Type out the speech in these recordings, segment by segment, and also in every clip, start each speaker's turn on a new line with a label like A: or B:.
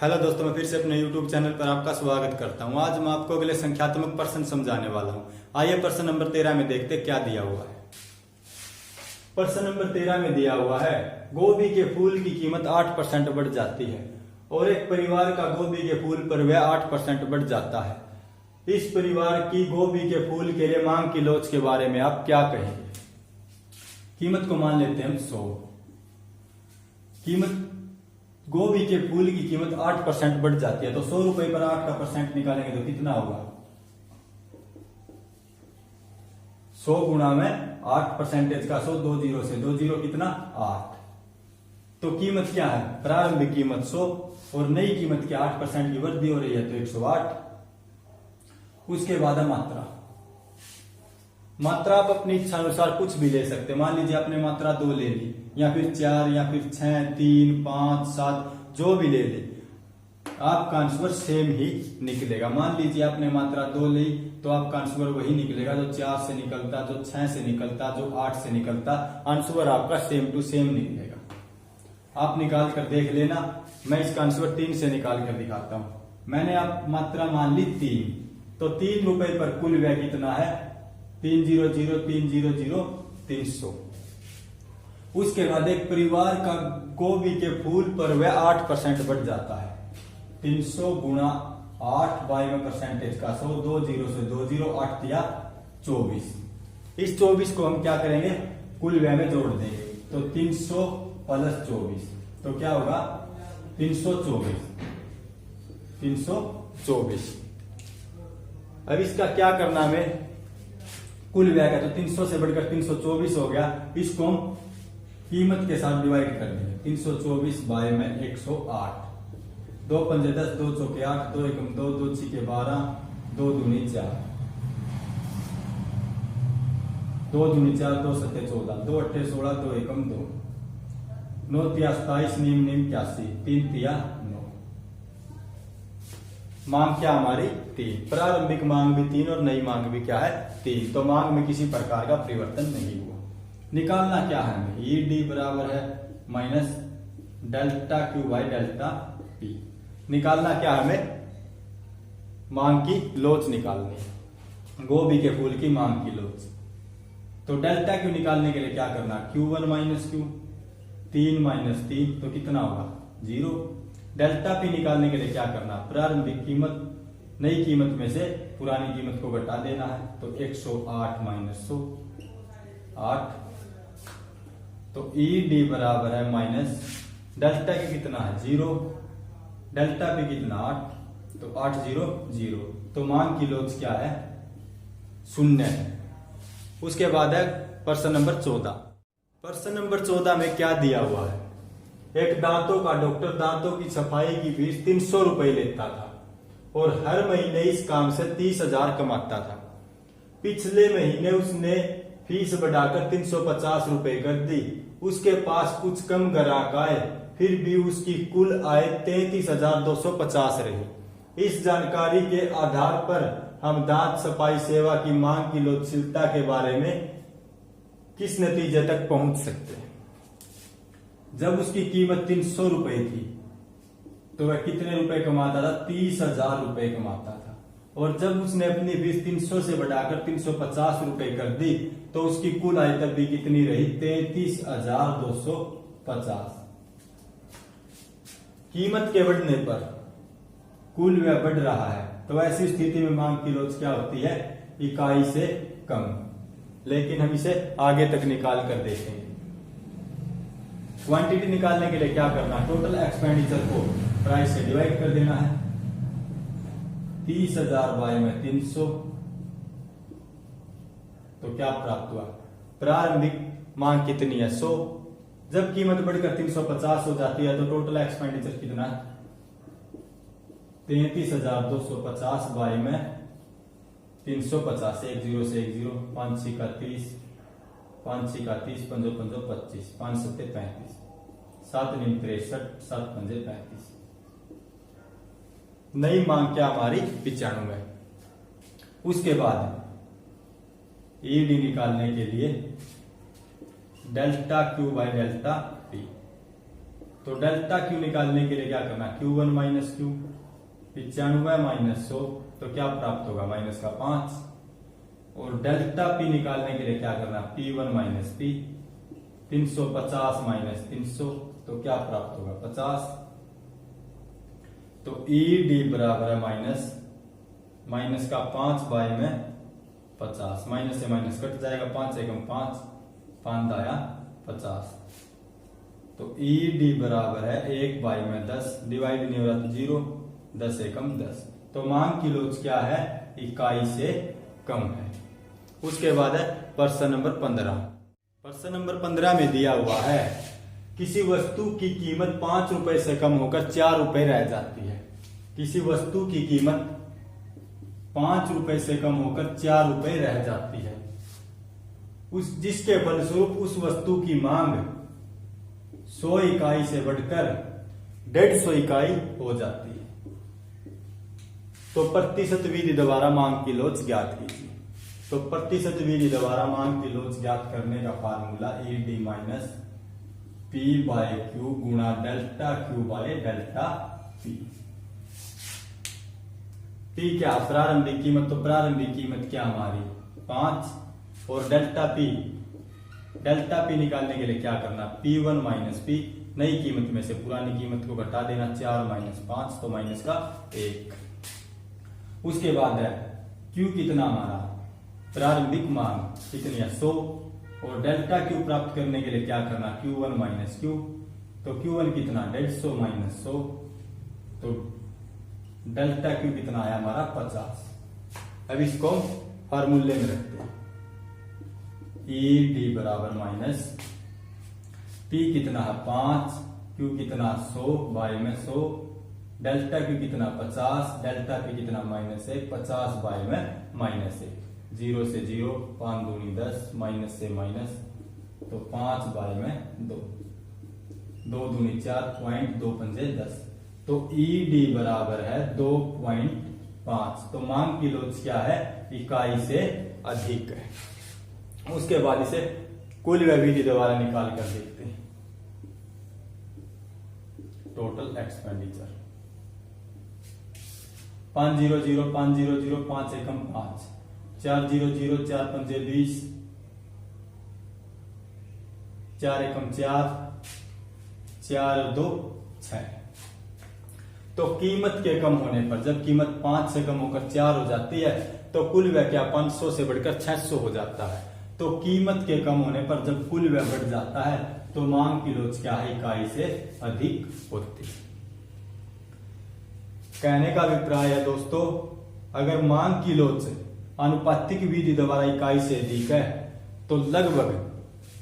A: Hello दोस्तों, मैं फिर से अपने YouTube चैनल पर आपका स्वागत करता हूं। आज मैं आपको अगले संख्यात्मक प्रश्न समझाने वाला हूं। आइए प्रश्न नंबर 13 में देखते क्या दिया हुआ है। प्रश्न नंबर 13 में दिया हुआ है, गोभी के फूल की कीमत 8% बढ़ जाती है और एक परिवार का गोभी के फूल पर वह 8% बढ़ जाता है। इस परिवार की गोभी के फूल के लिए मांग की लोच के बारे में आप क्या कहेंगे? कीमत को मान लेते हैं हम 100। कीमत गोभी के फूल की कीमत 8% बढ़ जाती है, तो 100 रुपए पर 8 का परसेंट निकालेंगे तो कितना होगा? 100 गुणा में 8 परसेंटेज का 100, 2 जीरो से 2 जीरो कितना 8। तो कीमत क्या है? प्रारंभिक कीमत 100 और नई कीमत की 8% की वृद्धि हो रही है तो 108। उसके बाद है मात्रा। मात्रा आप अपनी इच्छा अनुसार कुछ भी ले सकते हैं। मान लीजिए आपने मात्रा 2 ले ली, या फिर 4, या फिर 6, 3, 5, 7, जो भी ले ली, आपका आंसर सेम ही निकलेगा। मान लीजिए आपने मात्रा 2 ली तो आपका आंसर वही निकलेगा जो 4 से निकलता, जो 6 से निकलता, जो 8 से निकलता। आंसर आपका सेम टू सेम निकलेगा। आप निकाल कर देख लेना। मैं इसका आंसर 3 से निकाल कर दिखाता हूं। मैंने आप मात्रा मान ली 3, तो 3 रुपए पर कुल व्यय कितना है? 300, 300, 300। उसके बाद एक परिवार का गोभी के फूल पर वह 8% बढ़ जाता है। 300 गुणा 8 बाई में परसेंटेज का 100, 2 जीरो से 2 जीरो, 8 दिया 24। इस 24 को हम क्या करेंगे? कुल व्यय में जोड़ देंगे, तो 300 प्लस 24 तो क्या होगा? 324। 324। अब इसका क्या करना हमें? कुल व्यय का तो 300 से बढ़कर 324 हो गया। इसको हम कीमत के साथ डिवाइड कर देंगे। 324 बाय में 108। 2 पंजे 10, 2 चौके 8, 2 एकम 2, 2 छीके 12, 2 दूनी 4, 2 दूनी 4, 2 सत्ते 14, 2 अट्ठे 16, 2 एकम 2, 9 तिया 27, नीम 81, 3 तिया 9। मांग क्या हमारी? 3। प्रारंभिक मांग भी 3 और नई मांग भी क्या है? 3। तो मांग में किसी प्रकार का परिवर्तन नहीं हुआ। निकालना क्या है हमें? ई डी बराबर है minus delta Q by delta P. निकालना क्या है हमें? मांग की लोच निकालनी है, गोभी के फूल की मांग की लोच। तो डेल्टा क्यू निकालने के लिए क्या करना? Q1 माइनस क्यू, 3 माइनस 3 तो कितना होगा? 0। डेल्टा पी निकालने के लिए क्या करना? प्रारंभिक कीमत नई कीमत में से पुरानी कीमत को घटा देना है, तो 108 माइनस 100 8। तो ई डी बराबर है माइनस डेल्टा की कितना है? 0, डेल्टा पे कितना 8, तो 8 0 0। तो मांग की लोच क्या है? 0 है। उसके बाद है प्रश्न नंबर 14। प्रश्न नंबर 14 में क्या दिया हुआ है? एक दांतों का डॉक्टर दांतों की सफाई की फीस 300 रुपए लेता था और हर महीने इस काम से 30,000 कमाता था। पिछले महीने उसने फीस बढ़ाकर 350 रुपए कर दी। उसके पास कुछ कम ग्राहक आए, फिर भी उसकी कुल आय 33,250 रही। इस जानकारी के आधार पर हम दांत सफाई सेवा की मांग की लोचशीलता के बारे में किस नतीजे तक पहुंच सकते हैं? जब उसकी कीमत 300 रुपए थी तो वह कितने रुपए कमाता था? 30,000 रुपए कमाता था। और जब उसने अपनी फीस 300 से बढ़ाकर 350 रुपए कर दी तो उसकी कुल आय तब भी कितनी रही? 33,250। कीमत के बढ़ने पर कुल व्यय बढ़ रहा है, तो ऐसी स्थिति में मांग की लोच क्या होती है? इकाई से कम। लेकिन हम इसे आगे तक निकाल कर देखेंगे। क्वांटिटी निकालने के लिए क्या करना? टोटल एक्सपेंडिचर को प्राइस से डिवाइड कर देना है। 30,000 बाय में 300 तो क्या प्राप्त हुआ? प्रारंभिक मांग कितनी है? 100। जब कीमत बढ़कर 350 हो जाती है तो टोटल एक्सपेंडिचर कितना है? 33,250 बाय में 350। 1 जीरो से 1 जीरो, 5 6 का 30, 5 6 का 30, 5 5 25, 5 7 35, 7 9 63, 7 5 35। नई मांग क्या हमारी? 95 है। उसके बाद ईडी निकालने के लिए delta Q by delta P. तो डेल्टा क्यू निकालने के लिए क्या करना, Q1 माइनस क्यू, 95 माइनस 100, तो क्या प्राप्त होगा, माइनस का 5। और डेल्टा पी निकालने के लिए क्या करना, P1 माइनस पी, 350 माइनस 300, तो क्या प्राप्त होगा, 50। तो ई डी बराबर है माइनस का 5 बाय में 50, माइनस से माइनस कट जाएगा, 5 एकम 5, 5 आया 50। तो ई डी बराबर है 1 बाई में 10, डिवाइड नहीं हो रहा तो 0, 10 एकम 10। तो मांग की लोच क्या है, इकाई से कम है। उसके बाद है प्रश्न नंबर 15। प्रश्न नंबर 15 में दिया हुआ है किसी वस्तु की कीमत 5 रुपए से कम होकर 4 रुपए रह जाती है। किसी वस्तु की कीमत 5 रुपए से कम होकर 4 रुपए रह जाती है, जिसके फलस्वरूप उस वस्तु की मांग 100 इकाई से बढ़कर 150 इकाई हो जाती है। तो प्रतिशत विधि द्वारा मांग की लोच ज्ञात कीजिए। तो प्रतिशत विधि द्वारा मांग की लोच ज्ञात करने का formula E D minus P by Q गुणा delta Q by delta P. P क्या, प्रारंभिक कीमत, तो प्रारंभिक कीमत क्या हमारी 5, और डेल्टा पी निकालने के लिए क्या करना, P1 माइनस पी, नई कीमत में से पुरानी कीमत को घटा देना, 4 माइनस 5, तो माइनस का 1। उसके बाद है Q कितना हमारा, प्रारंभिक मांग कितनी है 100, और डेल्टा Q प्राप्त करने के लिए क्या करना, Q1 माइनस Q, तो Q1 कितना 150 माइनस 100, तो डेल्टा Q कितना आया हमारा 50। अब इसको फार्मूले में रखते हैं, ई डी बराबर माइनस पी कितना है 5, क्यू कितना 100 बाय में 100, डेल्टा क्यू कितना 50, डेल्टा पी कितना माइनस 1, 50 बाय में माइनस 1, 0 से 0, 5 दूनी 10, माइनस से माइनस, तो 5 बाय में 2, 2 दूनी 4, पॉइंट 2 पंजे 10, तो ई डी बराबर है 2.5। तो मांग की लोच क्या है, इकाई से अधिक है। उसके बाद इसे कुल व्यय विधि द्वारा निकाल कर देखते हैं। टोटल एक्सपेंडिचर 500 500 5 एकम 5, 400 4 पंजे 20, 4 एकम 4, 4 2 6। तो कीमत के कम होने पर, जब कीमत 5 से कम होकर 4 हो जाती है, तो कुल व्यय क्या 500 से बढ़कर 600 हो जाता है। तो कीमत के कम होने पर जब कुल व्यय बढ़ जाता है, तो मांग की लोच क्या है, इकाई से अधिक होती है। कहने का अभिप्राय है दोस्तों, अगर मांग की लोच आनुपातिक विधि द्वारा इकाई से अधिक है, तो लगभग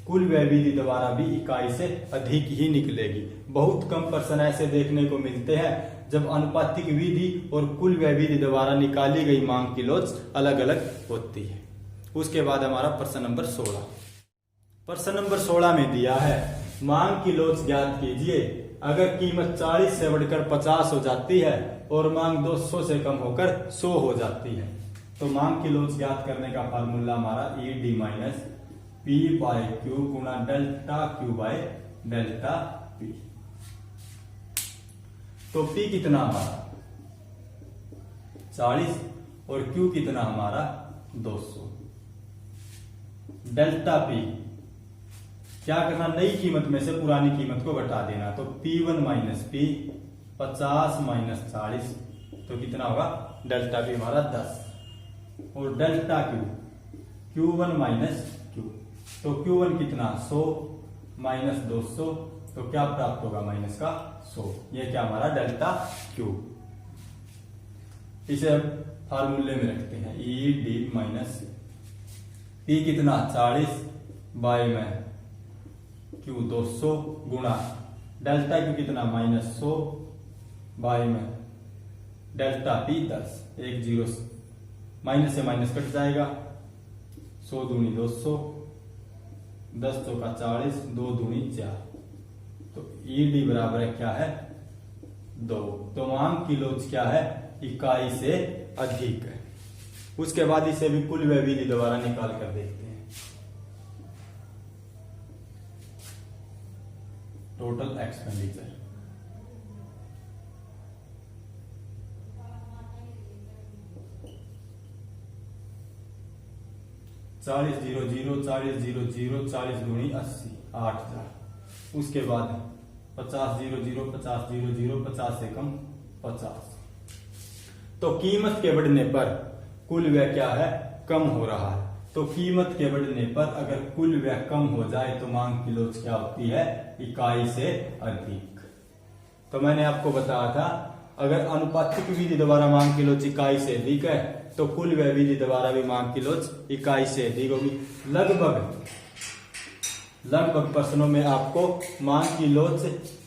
A: कुल व्यय विधि द्वारा भी इकाई से अधिक ही निकलेगी। बहुत कम प्रश्न ऐसे देखने को मिलते हैं जब आनुपातिक विधि और कुल व्यय विधि द्वारा निकाली गई मांग की लोच अलग अलग होती है। उसके बाद हमारा प्रश्न नंबर 16। प्रश्न नंबर 16 में दिया है मांग की लोच ज्ञात कीजिए अगर कीमत 40 से बढ़कर 50 हो जाती है और मांग 200 से कम होकर 100 हो जाती है। तो मांग की लोच ज्ञात करने का फार्मूला हमारा E D minus P by Q गुणा delta Q by delta P. तो पी कितना हमारा 40 और क्यू कितना हमारा 200। डेल्टा पी क्या करना, नई कीमत में से पुरानी कीमत को घटा देना। तो P1 माइनस पी 50 माइनस 40, तो कितना होगा, डेल्टा पी हमारा 10। और delta Q Q1 minus Q, तो Q1 कितना 100 माइनस 200, तो क्या प्राप्त होगा, माइनस का 100। ये क्या हमारा डेल्टा क्यू। इसे अब फार्मूले में रखते हैं, ई डी माइनस पी कितना 40 बाय में क्यू 200 गुणा डेल्टा क्यू कितना माइनस 100 बाय में डेल्टा पी 10, 1 0 माइनस से माइनस कट जाएगा, 100 दूनी 200, 10 चौका 40, 2 दूनी 4, तो ई डी बराबर है क्या है 2। तो मांग की लोच क्या है, इकाई से अधिक है। उसके बाद इसे भी कुल व्यय विधि द्वारा निकाल कर देखते हैं। Total expenditure. चालीस 0 40 0 40 दूनी 80 8,000। उसके बाद 50 0 50 0 50 से कम 50। तो कीमत के बढ़ने पर कुल व्यय क्या है, कम हो रहा है। तो कीमत के बढ़ने पर अगर कुल व्यय कम हो जाए तो मांग की लोच क्या होती है, इकाई से अधिक। तो मैंने आपको बताया था अगर अनुपातिक विधि द्वारा मांग की लोच इकाई से अधिक है तो कुल व्यय विधि द्वारा भी मांग की लोच इकाई से अधिक होगी। लगभग प्रश्नों में आपको मांग की लोच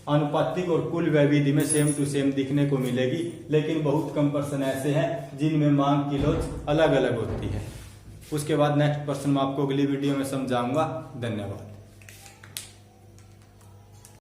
A: अनुपातिक और कुल व्यय विधि में सेम टू सेम दिखने को मिलेगी, लेकिन बहुत कम प्रश्न ऐसे हैं जिनमें मांग की लोच अलग अलग होती है। उसके बाद नेक्स्ट प्रश्न मैं आपको अगली वीडियो में समझाऊंगा। धन्यवाद।